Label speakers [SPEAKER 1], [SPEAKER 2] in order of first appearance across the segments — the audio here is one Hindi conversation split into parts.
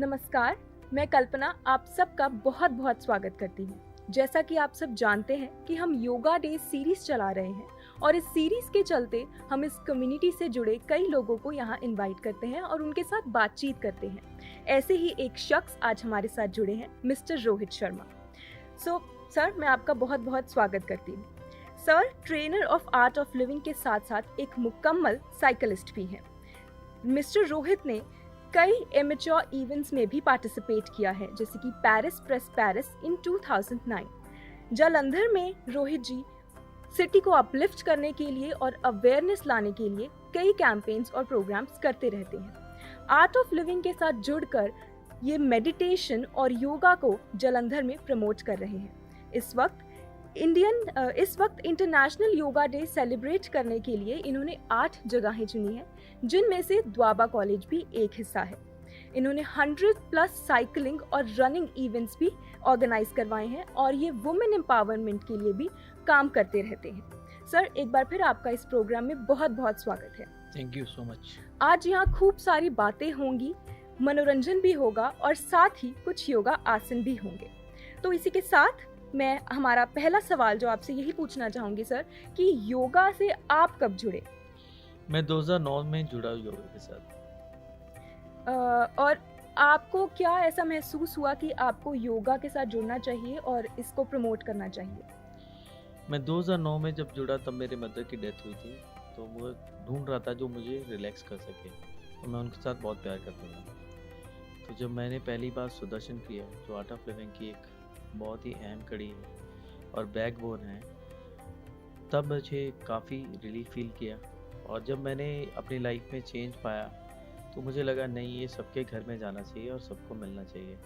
[SPEAKER 1] नमस्कार, मैं कल्पना आप सबका बहुत बहुत स्वागत करती हूँ। जैसा कि आप सब जानते हैं कि हम योगा डे सीरीज चला रहे हैं और इस सीरीज के चलते हम इस कम्युनिटी से जुड़े कई लोगों को यहाँ इनवाइट करते हैं और उनके साथ बातचीत करते हैं। ऐसे ही एक शख्स आज हमारे साथ जुड़े हैं, मिस्टर रोहित शर्मा। सर, मैं आपका बहुत बहुत स्वागत करती हूँ। Sir trainer of art of living के साथ साथ एक मुकम्मल साइकिलिस्ट भी हैं। मिस्टर रोहित ने कई एमेच्योर इवेंट्स में भी पार्टिसिपेट किया है, जैसे कि पेरिस इन 2009। जालंधर में रोहित जी सिटी को अपलिफ्ट करने के लिए और अवेयरनेस लाने के लिए कई कैंपेन्स और प्रोग्राम्स करते रहते हैं। आर्ट ऑफ लिविंग के साथ जुड़कर ये मेडिटेशन और योगा को जालंधर में प्रमोट कर रहे हैं। इस वक्त इंटरनेशनल योगा डे सेलिब्रेट करने के लिए इन्होंने 8 जगहें चुनी हैं, जिनमें से द्वाबा कॉलेज भी एक हिस्सा है। इन्होंने 100+ साइकिलिंग और रनिंग इवेंट्स भी ऑर्गेनाइज करवाए हैं और ये वुमेन एम्पावरमेंट के लिए भी काम करते रहते हैं। सर, एक बार फिर आपका इस प्रोग्राम में बहुत बहुत स्वागत है।
[SPEAKER 2] Thank you so much.
[SPEAKER 1] आज यहाँ खूब सारी बातें होंगी, मनोरंजन भी होगा और साथ ही कुछ योगा आसन भी होंगे। तो इसी के साथ मैं हमारा पहला सवाल जो आपसे यही पूछना चाहूंगी सर, कि योगा से आप कब जुड़े?
[SPEAKER 2] मैं 2009 में जुड़ा योगा के साथ।
[SPEAKER 1] और आपको क्या ऐसा महसूस हुआ कि आपको योगा के साथ जुड़ना चाहिए और इसको प्रमोट करना चाहिए?
[SPEAKER 2] मैं 2009 में जब जुड़ा तब मेरे मदर की डेथ हुई थी, तो वो ढूंढ रहा था जो मुझे रिलैक्स कर सके, तो मैं उनके साथ बहुत प्यार करता था। तो जब मैंने पहली बार सुदर्शन किया, जो आर्ट ऑफ लिविंग की एक बहुत ही अहम कड़ी है और बैकबोन है, तब मुझे काफ़ी रिलीफ फील किया। और जब मैंने अपनी लाइफ में चेंज पाया तो मुझे लगा नहीं, ये सबके घर में जाना चाहिए और सबको मिलना चाहिए,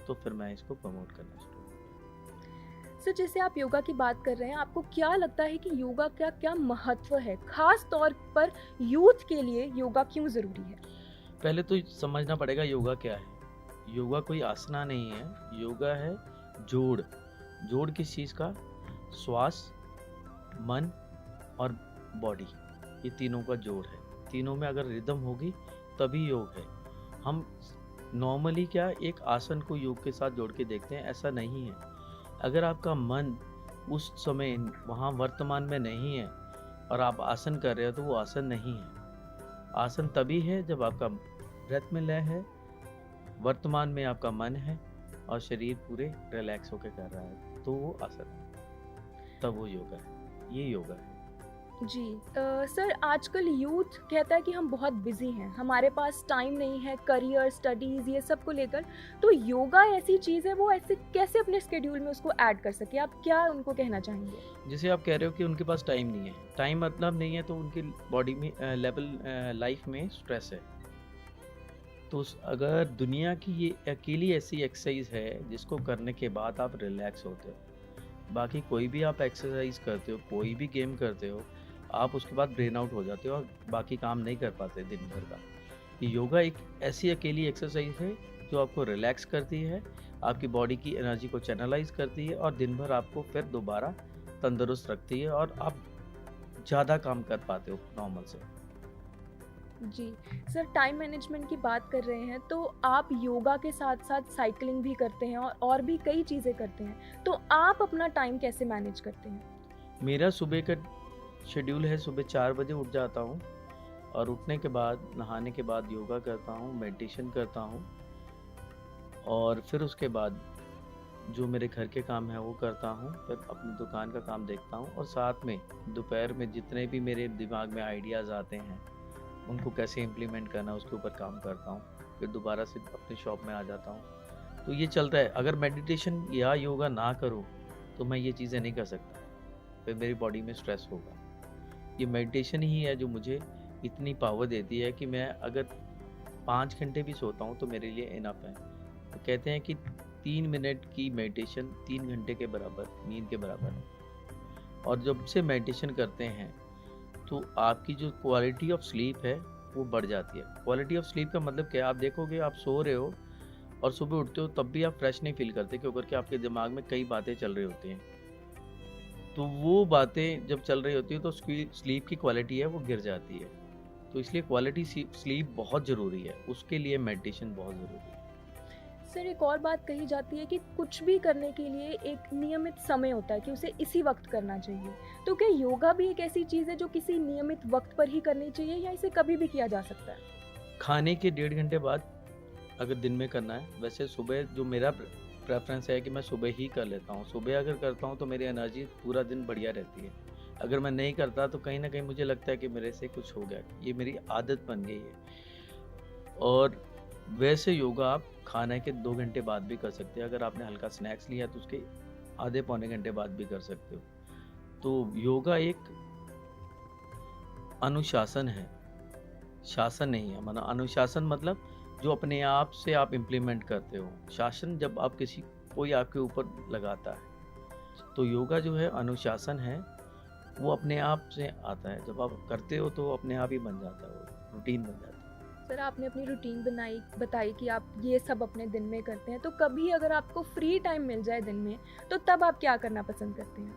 [SPEAKER 2] तो फिर मैं इसको प्रमोट करना शुरू किया।
[SPEAKER 1] सर, जैसे आप योगा की बात कर रहे हैं, आपको क्या लगता है कि योगा का क्या महत्व है, खास तौर पर यूथ के लिए योगा क्यों ज़रूरी है?
[SPEAKER 2] पहले तो समझना पड़ेगा योगा क्या है। योगा कोई आसना नहीं है, योगा है जोड़ किस चीज़ का? श्वास, मन और बॉडी, ये तीनों का जोड़ है। तीनों में अगर रिदम होगी तभी योग है। हम नॉर्मली क्या एक आसन को योग के साथ जोड़ के देखते हैं, ऐसा नहीं है। अगर आपका मन उस समय वहाँ वर्तमान में नहीं है और आप आसन कर रहे हो तो वो आसन नहीं है। आसन तभी है जब आपका ब्रेथ में लय है, वर्तमान में आपका मन है और शरीर पूरे रिलैक्स होकर कर रहा है, तो वो आसन है, तब वो योगा है। ये योगा है
[SPEAKER 1] जी। सर, आजकल यूथ कहता है कि हम बहुत बिजी हैं, हमारे पास टाइम नहीं है, करियर, स्टडीज़, ये सब को लेकर। तो योगा ऐसी चीज़ है, वो ऐसे कैसे अपने स्केड्यूल में उसको ऐड कर सके? आप क्या उनको कहना चाहेंगे?
[SPEAKER 2] जैसे आप कह रहे हो कि उनके पास टाइम नहीं है, टाइम मतलब नहीं है तो उनकी बॉडी में लाइफ में स्ट्रेस है। तो अगर दुनिया की ये अकेली ऐसी एक्सरसाइज है जिसको करने के बाद आप रिलैक्स होते हो, बाकी कोई भी आप एक्सरसाइज करते हो, कोई भी गेम करते हो, आप उसके बाद ब्रेन आउट हो जाते हो और बाकी काम नहीं कर पाते दिन भर का। योगा एक ऐसी अकेली एक्सरसाइज है जो आपको रिलैक्स करती है, आपकी बॉडी की एनर्जी को चैनलाइज करती है और दिन भर आपको फिर दोबारा तंदुरुस्त रखती है और आप ज़्यादा काम कर पाते हो नॉर्मल से।
[SPEAKER 1] जी। सर, टाइम मैनेजमेंट की बात कर रहे हैं, तो आप योगा के साथ साथ साइकिलिंग भी करते हैं और भी कई चीज़ें करते हैं, तो आप अपना टाइम कैसे मैनेज करते हैं?
[SPEAKER 2] मेरा सुबह का शेड्यूल है, सुबह 4 बजे उठ जाता हूँ और उठने के बाद नहाने के बाद योगा करता हूँ, मेडिटेशन करता हूँ और फिर उसके बाद जो मेरे घर के काम है वो करता हूँ, फिर अपनी दुकान का काम देखता हूँ और साथ में दोपहर में जितने भी मेरे दिमाग में आइडियाज़ आते हैं उनको कैसे इम्प्लीमेंट करना उसके ऊपर काम करता हूँ, फिर दोबारा से अपनी शॉप में आ जाता हूँ। तो ये चलता है। अगर मेडिटेशन या योगा ना करूँ तो मैं ये चीज़ें नहीं कर सकता, फिर मेरी बॉडी में स्ट्रेस होगा। ये मेडिटेशन ही है जो मुझे इतनी पावर देती है कि मैं अगर 5 घंटे भी सोता हूँ तो मेरे लिए इनफ है। तो कहते हैं कि 3 मिनट की मेडिटेशन 3 घंटे के बराबर नींद के बराबर है। और जब से मेडिटेशन करते हैं तो आपकी जो क्वालिटी ऑफ स्लीप है वो बढ़ जाती है। क्वालिटी ऑफ स्लीप का मतलब क्या है? आप देखोगे आप सो रहे हो और सुबह उठते हो तब भी आप फ्रेश नहीं फील करते, क्योंकि आपके दिमाग में कई बातें चल रही होती हैं। तो वो बातें जब चल रही होती है तो स्लीप की क्वालिटी है वो गिर जाती है। तो इसलिए क्वालिटी स्लीप बहुत ज़रूरी है, उसके लिए मेडिटेशन बहुत ज़रूरी है।
[SPEAKER 1] सर एक और बात कही जाती है कि कुछ भी करने के लिए एक नियमित समय होता है कि उसे इसी वक्त करना चाहिए। तो क्या योगा भी एक ऐसी चीज़ है जो किसी नियमित वक्त पर ही करनी चाहिए या इसे कभी भी किया जा सकता है?
[SPEAKER 2] खाने के 1.5 घंटे बाद अगर दिन में करना है, वैसे सुबह जो मेरा प्रेफ़रेंस है कि मैं सुबह ही कर लेता हूँ। सुबह अगर करता हूँ तो मेरी एनर्जी पूरा दिन बढ़िया रहती है। अगर मैं नहीं करता तो कहीं न कहीं मुझे लगता है कि मेरे से कुछ हो गया, ये मेरी आदत बन गई है। और वैसे योगा आप खाने के 2 घंटे बाद भी कर सकते हैं। अगर आपने हल्का स्नैक्स लिया तो उसके आधे पौने घंटे बाद भी कर सकते हो। तो योगा एक अनुशासन है, शासन नहीं है। माना अनुशासन मतलब जो अपने आप से आप इम्प्लीमेंट करते हो। शासन जब आप कोई आपके ऊपर लगाता है। तो योगा जो है अनुशासन है, वो अपने आप से आता है। जब आप करते हो तो अपने आप ही बन जाता है, वो रूटीन बन जाता है।
[SPEAKER 1] सर आपने अपनी रूटीन बताई कि आप ये सब अपने दिन में करते हैं। तो कभी अगर आपको फ्री टाइम मिल जाए दिन में, तो तब आप क्या करना पसंद करते हैं?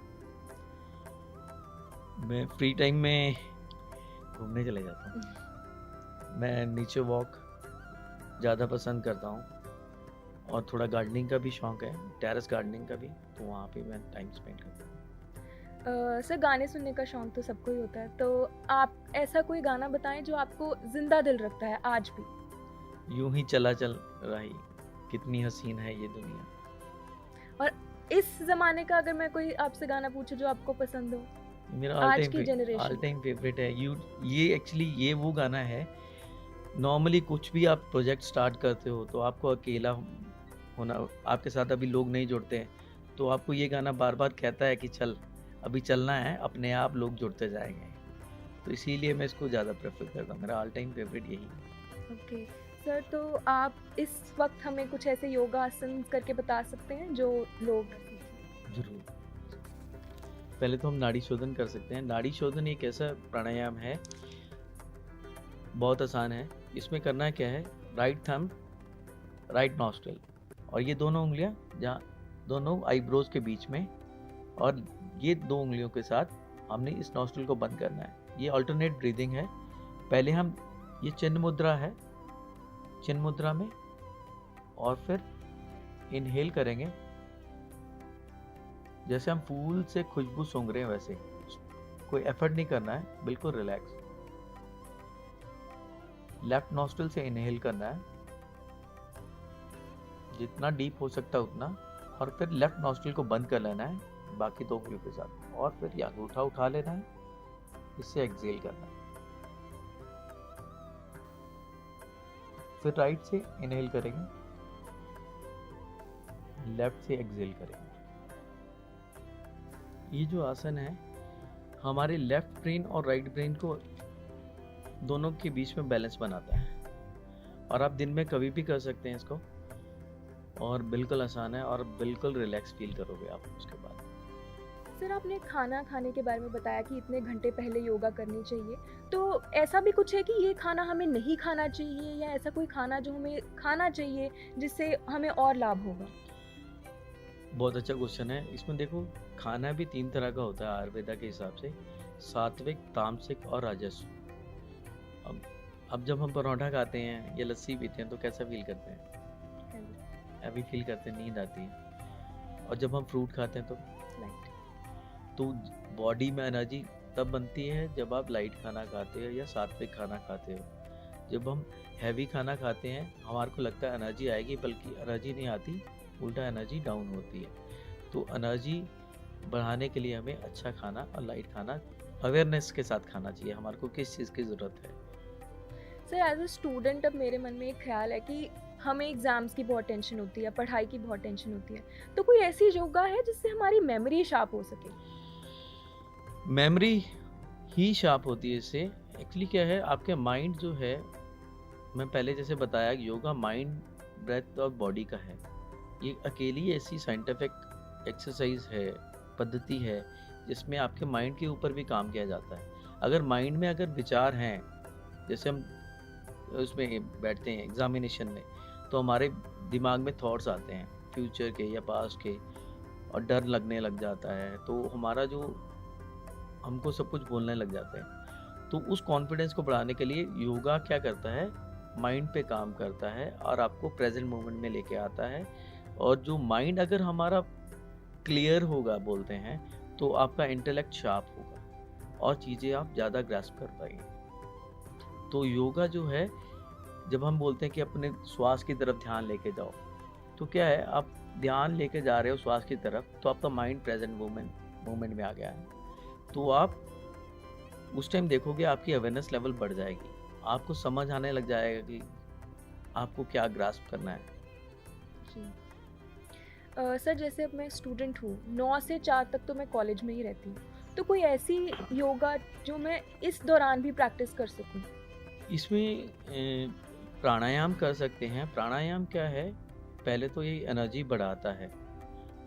[SPEAKER 2] मैं फ्री टाइम में घूमने चले जाता हूँ। मैं नेचर वॉक ज़्यादा पसंद करता हूँ और थोड़ा गार्डनिंग का भी शौक है, टेरेस गार्डनिंग का भी, तो वहाँ पे मैं टाइम स्पेंड करता हूँ।
[SPEAKER 1] सर गाने सुनने का शौक तो सबको ही होता है, तो आप ऐसा कोई गाना बताएं जो आपको जिंदा दिल रखता है आज भी।
[SPEAKER 2] यूं ही चला चल रही, कितनी हसीन है ये दुनिया।
[SPEAKER 1] और इस जमाने का अगर मैं कोई आपसे गाना पूछूं जो आपको पसंद हो,
[SPEAKER 2] मेरा
[SPEAKER 1] आज की
[SPEAKER 2] ऑल
[SPEAKER 1] जनरेशन।
[SPEAKER 2] टाइम फेवरेट है ये एक्चुअली ये वो गाना है। नॉर्मली कुछ भी आप प्रोजेक्ट स्टार्ट करते हो तो आपको अकेला होना, आपके साथ अभी लोग नहीं जुड़ते हैं, तो आपको ये गाना बार बार कहता है कि चल अभी चलना है, अपने आप लोग जुड़ते जाएंगे। तो इसीलिए मैं इसको ज़्यादा प्रेफर करता हूँ। मेरा ऑल टाइम फेवरेट यही है।
[SPEAKER 1] ओके सर, तो आप इस वक्त हमें कुछ ऐसे योगा आसन करके बता सकते हैं जो लोग।
[SPEAKER 2] जरूर। पहले तो हम नाड़ी शोधन कर सकते हैं। नाड़ी शोधन एक ऐसा प्राणायाम है, बहुत आसान है। इसमें करना क्या है, राइट थंब, राइट नॉस्ट्रिल, और ये दोनों उंगलियां जहाँ दोनों आईब्रोज के बीच में, और ये 2 उंगलियों के साथ हमने इस नॉस्ट्रिल को बंद करना है। ये अल्टरनेट ब्रीदिंग है। पहले हम ये चिन्ह मुद्रा है, चिन्ह मुद्रा में, और फिर इनहेल करेंगे जैसे हम फूल से खुशबू सूंघ रहे हैं वैसे। कोई एफर्ट नहीं करना है, बिल्कुल रिलैक्स। लेफ्ट नॉस्ट्रिल से इनहेल करना है, जितना डीप हो सकता है उतना, और फिर लेफ्ट नॉस्ट्रिल को बंद कर लेना है बाकी 2 उंगलियों के साथ, और फिर ये अंगूठा उठा लेना है, इससे एक्सहेल करना है। फिर राइट से इनहेल करेंगे, लेफ्ट से एक्सहेल करेंगे। ये जो आसन है हमारे लेफ्ट ब्रेन और राइट ब्रेन को दोनों के बीच में बैलेंस बनाता है, और आप दिन में कभी भी कर सकते हैं इसको, और बिल्कुल आसान है, और बिल्कुल रिलैक्स फील करोगे आप उसके बाद।
[SPEAKER 1] सर आपने खाना खाने के बारे में बताया कि इतने घंटे पहले योगा करनी चाहिए, तो ऐसा भी कुछ है कि ये खाना हमें नहीं खाना चाहिए, या ऐसा कोई खाना जो हमें खाना चाहिए जिससे हमें और लाभ होगा?
[SPEAKER 2] बहुत अच्छा क्वेश्चन है। इसमें देखो, खाना भी 3 तरह का होता है आयुर्वेदा के हिसाब से, सात्विक, तामसिक और राजस्व। अब जब हम परोठा खाते हैं या लस्सी पीते हैं तो कैसा फील करते हैं? हैवी फील करते हैं, नींद आती है। और जब हम फ्रूट खाते हैं तो बॉडी में एनर्जी तब बनती है जब आप लाइट खाना खाते हो या सात्विक खाना खाते हो। जब हम हैवी खाना खाते हैं हमारे को लगता है एनर्जी आएगी, बल्कि एनर्जी नहीं आती, उल्टा एनर्जी डाउन होती है। तो एनर्जी बढ़ाने के लिए हमें अच्छा खाना और लाइट खाना अवेयरनेस के साथ खाना चाहिए, हमारे को किस चीज़ की ज़रूरत है।
[SPEAKER 1] सर एज अ स्टूडेंट अब मेरे मन में एक ख्याल है कि हमें एग्जाम्स की बहुत टेंशन होती है, पढ़ाई की बहुत टेंशन होती है, तो कोई ऐसी योगा है जिससे हमारी मेमोरी शार्प हो सके?
[SPEAKER 2] मेमोरी ही शार्प होती है इससे। एक्चुअली क्या है, आपके माइंड जो है, मैं पहले जैसे बताया, योगा माइंड, ब्रेथ और बॉडी का है। ये अकेली ऐसी साइंटिफिक एक्सरसाइज है, पद्धति है, जिसमें आपके माइंड के ऊपर भी काम किया जाता है। अगर माइंड में अगर विचार हैं, जैसे हम उसमें बैठते हैं एग्जामिनेशन में, तो हमारे दिमाग में थॉट्स आते हैं फ्यूचर के या पास्ट के, और डर लगने लग जाता है, तो हमारा जो हमको सब कुछ बोलने लग जाते हैं। तो उस कॉन्फिडेंस को बढ़ाने के लिए योगा क्या करता है, माइंड पे काम करता है और आपको प्रेजेंट मोमेंट में लेके आता है। और जो माइंड अगर हमारा क्लियर होगा बोलते हैं, तो आपका इंटेलेक्ट शार्प होगा और चीज़ें आप ज़्यादा ग्रास्प कर पाएंगे। तो योगा जो है, जब हम बोलते हैं कि अपने श्वास की तरफ ध्यान लेके जाओ, तो क्या है, आप ध्यान लेके जा रहे हो श्वास की तरफ, तो आपका माइंड प्रेजेंट मोमेंट में आ गया है। तो आप उस टाइम देखोगे आपकी अवेयरनेस लेवल बढ़ जाएगी, आपको समझ आने लग जाएगा कि आपको क्या ग्रास्प करना है।
[SPEAKER 1] जी। सर जैसे अब मैं स्टूडेंट हूँ, 9 से 4 तक तो मैं कॉलेज में ही रहती हूँ, तो कोई ऐसी योगा जो मैं इस दौरान भी प्रैक्टिस कर सकूँ?
[SPEAKER 2] इसमें प्राणायाम कर सकते हैं। प्राणायाम क्या है, पहले तो ये एनर्जी बढ़ाता है।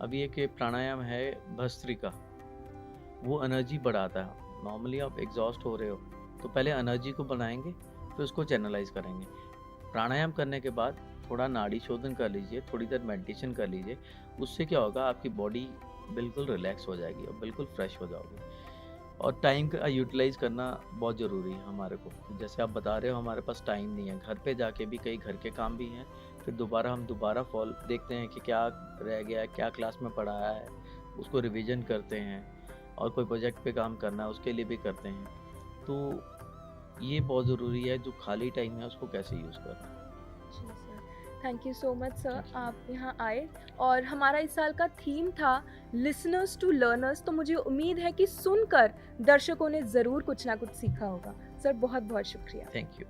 [SPEAKER 2] अभी एक ये प्राणायाम है भस्त्रिका, वो एनर्जी बढ़ाता है। नॉर्मली आप एग्जॉस्ट हो रहे हो, तो पहले एनर्जी को बनाएंगे, फिर उसको चैनलाइज करेंगे। प्राणायाम करने के बाद थोड़ा नाड़ी शोधन कर लीजिए, थोड़ी देर मेडिटेशन कर लीजिए। उससे क्या होगा, आपकी बॉडी बिल्कुल रिलैक्स हो जाएगी और बिल्कुल फ्रेश हो जाओगे। और टाइम का यूटिलाइज करना बहुत ज़रूरी है हमारे को। जैसे आप बता रहे हो, हमारे पास टाइम नहीं है, घर पे जाके भी कई घर के काम भी हैं, फिर हम दोबारा फॉल देखते हैं कि क्या रह गया है, क्या क्लास में पढ़ाया है, उसको रिवीजन करते हैं। और कोई प्रोजेक्ट पे काम करना है, उसके लिए भी करते हैं। तो ये बहुत ज़रूरी है, जो खाली टाइम है उसको कैसे यूज़ करना है।
[SPEAKER 1] जी sir, thank you so much sir,
[SPEAKER 2] Thank you.
[SPEAKER 1] आप यहाँ आए। और हमारा इस साल का थीम था लिसनर्स टू लर्नर्स, तो मुझे उम्मीद है कि सुनकर दर्शकों ने ज़रूर कुछ ना कुछ सीखा होगा। सर बहुत बहुत शुक्रिया।
[SPEAKER 2] Thank you.